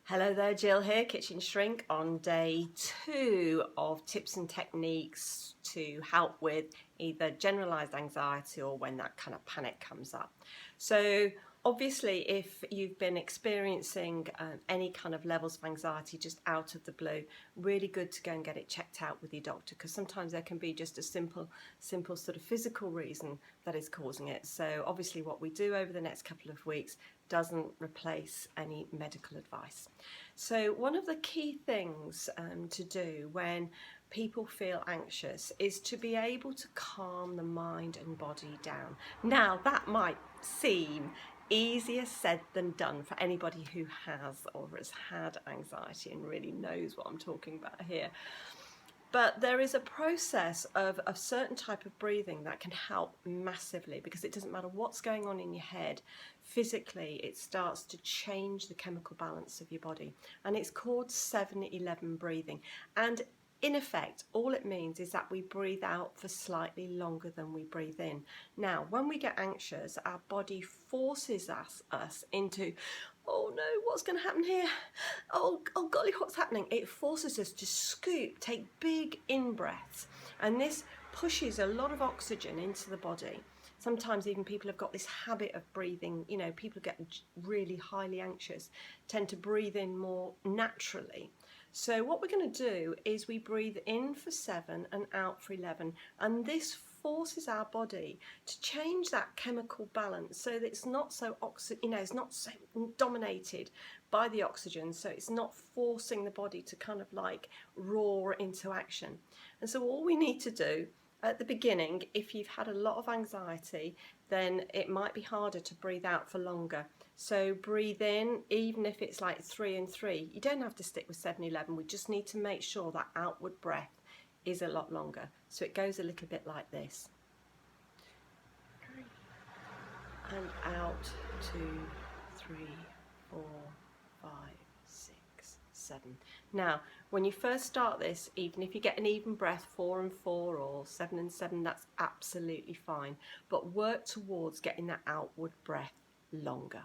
Hello there, Jill here, Kitchen Shrink, on day 2 of tips and techniques to help with either generalized anxiety or when that kind of panic comes up. So obviously if you've been experiencing any kind of levels of anxiety just out of the blue, really good to go and get it checked out with your doctor, because sometimes there can be just a simple sort of physical reason that is causing it. So obviously what we do over the next couple of weeks doesn't replace any medical advice. So one of the key things to do when people feel anxious is to be able to calm the mind and body down. Now that might seem easier said than done for anybody who has or has had anxiety and really knows what I'm talking about here. But there is a process of a certain type of breathing that can help massively, because it doesn't matter what's going on in your head, physically it starts to change the chemical balance of your body. And it's called 7-11 breathing. And in effect, all it means is that we breathe out for slightly longer than we breathe in. Now, when we get anxious, our body forces us into, oh no, what's going to happen here? Oh golly, what's happening? It forces us to scoop, take big in-breaths, and this pushes a lot of oxygen into the body. Sometimes even people have got this habit of breathing, people get really highly anxious, tend to breathe in more naturally. So what we're going to do is we breathe in for 7 and out for 11, and this forces our body to change that chemical balance so that it's not so it's not so dominated by the oxygen, so it's not forcing the body to kind of like roar into action. And so all we need to do at the beginning, if you've had a lot of anxiety, then it might be harder to breathe out for longer. So breathe in, even if it's like 3 and 3. You don't have to stick with 7-11. We just need to make sure that outward breath is a lot longer. So it goes a little bit like this. And out, 2, 3, 4, 5, 6, 7. Now, when you first start this, even if you get an even breath, 4 and 4 or 7 and 7, that's absolutely fine. But work towards getting that outward breath longer.